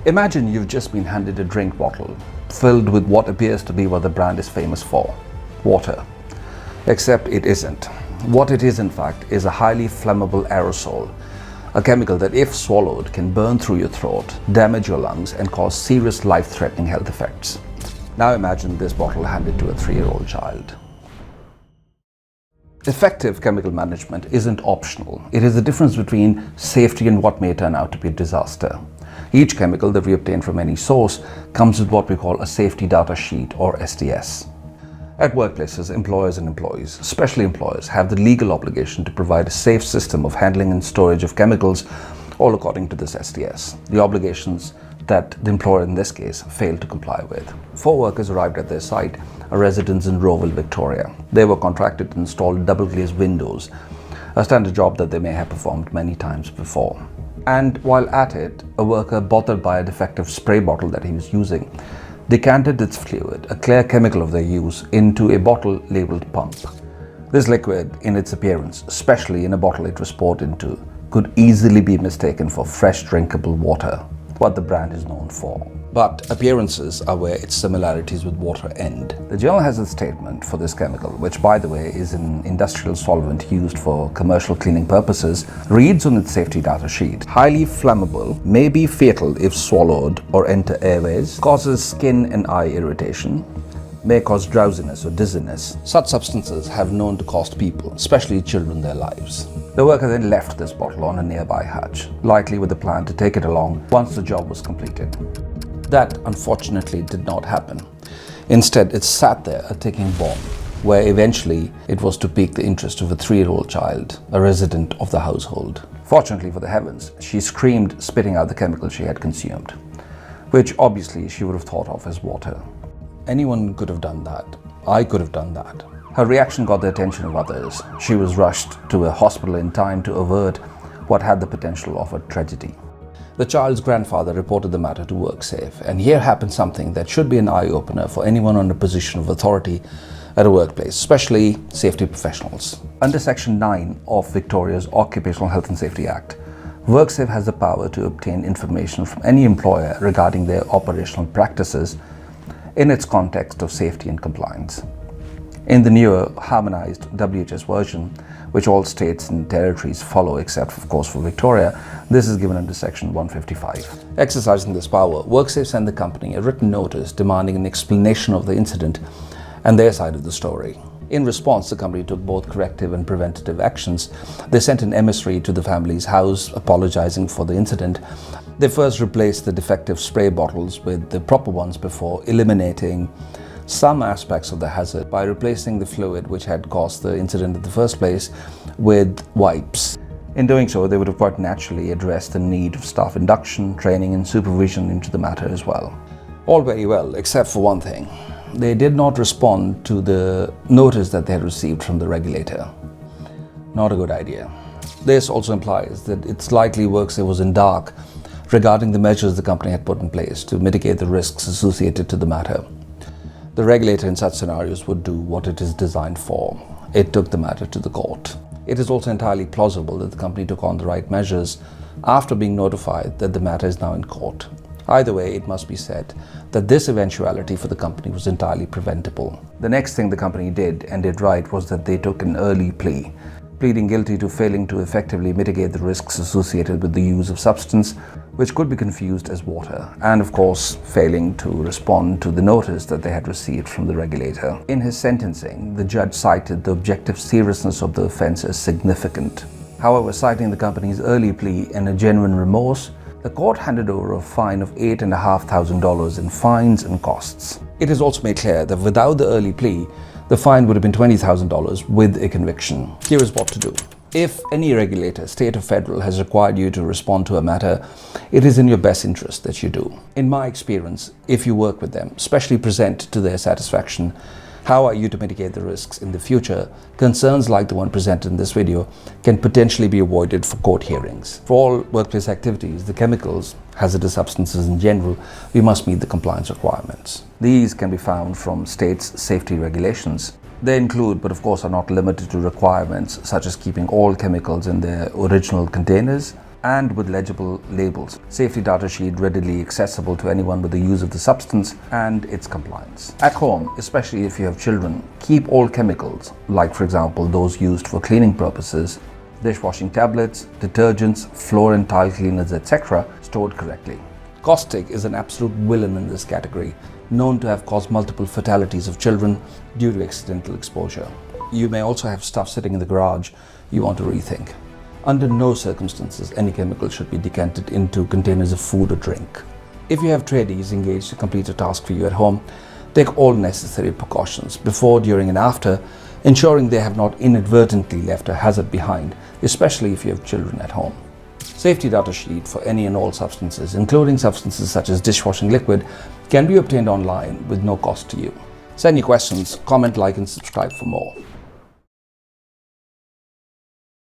Imagine you've just been handed a drink bottle filled with what appears to be what the brand is famous for, water. Except it isn't. What it is, in fact, is a highly flammable aerosol, a chemical that, if swallowed, can burn through your throat, damage your lungs, and cause serious life-threatening health effects. Now imagine this bottle handed to a 3-year-old child. Effective chemical management isn't optional. It is the difference between safety and what may turn out to be a disaster. Each chemical that we obtain from any source comes with what we call a safety data sheet, or SDS. At workplaces, employers and employees, especially employers, have the legal obligation to provide a safe system of handling and storage of chemicals, all according to this SDS. The obligations that the employer in this case failed to comply with. 4 workers arrived at their site, a residence in Rowville, Victoria. They were contracted to install double-glazed windows, a standard job that they may have performed many times before. And while at it, a worker, bothered by a defective spray bottle that he was using, decanted its fluid, a clear chemical of their use, into a bottle labelled pump. This liquid, in its appearance, especially in a bottle it was poured into, could easily be mistaken for fresh drinkable water, what the brand is known for. But appearances are where its similarities with water end. The journal has a statement for this chemical, which, by the way, is an industrial solvent used for commercial cleaning purposes, reads on its safety data sheet: highly flammable, may be fatal if swallowed or enter airways, causes skin and eye irritation, may cause drowsiness or dizziness. Such substances have known to cost people, especially children, their lives. The worker then left this bottle on a nearby hatch, likely with the plan to take it along once the job was completed. That, unfortunately, did not happen. Instead, it sat there, a ticking bomb, where eventually it was to pique the interest of a 3-year-old child, a resident of the household. Fortunately for the heavens, she screamed, spitting out the chemical she had consumed, which obviously she would have thought of as water. Anyone could have done that. I could have done that. Her reaction got the attention of others. She was rushed to a hospital in time to avert what had the potential of a tragedy. The child's grandfather reported the matter to WorkSafe, and here happened something that should be an eye-opener for anyone on a position of authority at a workplace, especially safety professionals. Under Section 9 of Victoria's Occupational Health and Safety Act, WorkSafe has the power to obtain information from any employer regarding their operational practices in its context of safety and compliance. In the newer, harmonized WHS version, which all states and territories follow except, of course, for Victoria, this is given under Section 155. Exercising this power, WorkSafe sent the company a written notice demanding an explanation of the incident and their side of the story. In response, the company took both corrective and preventative actions. They sent an emissary to the family's house apologizing for the incident. They first replaced the defective spray bottles with the proper ones before eliminating some aspects of the hazard by replacing the fluid which had caused the incident in the first place with wipes. In doing so, they would have quite naturally addressed the need of staff induction, training and supervision into the matter as well. All very well, except for one thing. They did not respond to the notice that they had received from the regulator. Not a good idea. This also implies that it's likely WorkSafe was in dark regarding the measures the company had put in place to mitigate the risks associated to the matter. The regulator in such scenarios would do what it is designed for. It took the matter to the court. It is also entirely plausible that the company took on the right measures after being notified that the matter is now in court. Either way, it must be said that this eventuality for the company was entirely preventable. The next thing the company did, and did right, was that they took an early plea, pleading guilty to failing to effectively mitigate the risks associated with the use of substance, which could be confused as water, and of course, failing to respond to the notice that they had received from the regulator. In his sentencing, the judge cited the objective seriousness of the offense as significant. However, citing the company's early plea and a genuine remorse, the court handed over a fine of $8,500 in fines and costs. It is also made clear that without the early plea, the fine would have been $20,000 with a conviction. Here is what to do. If any regulator, state or federal, has required you to respond to a matter, it is in your best interest that you do. In my experience, if you work with them, especially present to their satisfaction, how are you to mitigate the risks in the future, concerns like the one presented in this video can potentially be avoided for court hearings. For all workplace activities, the chemicals, hazardous substances in general, we must meet the compliance requirements. These can be found from states' safety regulations. They include, but of course are not limited to, requirements such as keeping all chemicals in their original containers, and with legible labels. Safety data sheet readily accessible to anyone with the use of the substance and its compliance. At home, especially if you have children, keep all chemicals, like for example those used for cleaning purposes, dishwashing tablets, detergents, floor and tile cleaners, etc., stored correctly. Caustic is an absolute villain in this category, known to have caused multiple fatalities of children due to accidental exposure. You may also have stuff sitting in the garage you want to rethink. Under no circumstances any chemical should be decanted into containers of food or drink. If you have tradies engaged to complete a task for you at home, take all necessary precautions before, during and after, ensuring they have not inadvertently left a hazard behind, especially if you have children at home. Safety data sheet for any and all substances, including substances such as dishwashing liquid, can be obtained online with no cost to you. Send your questions, comment, like and subscribe for more.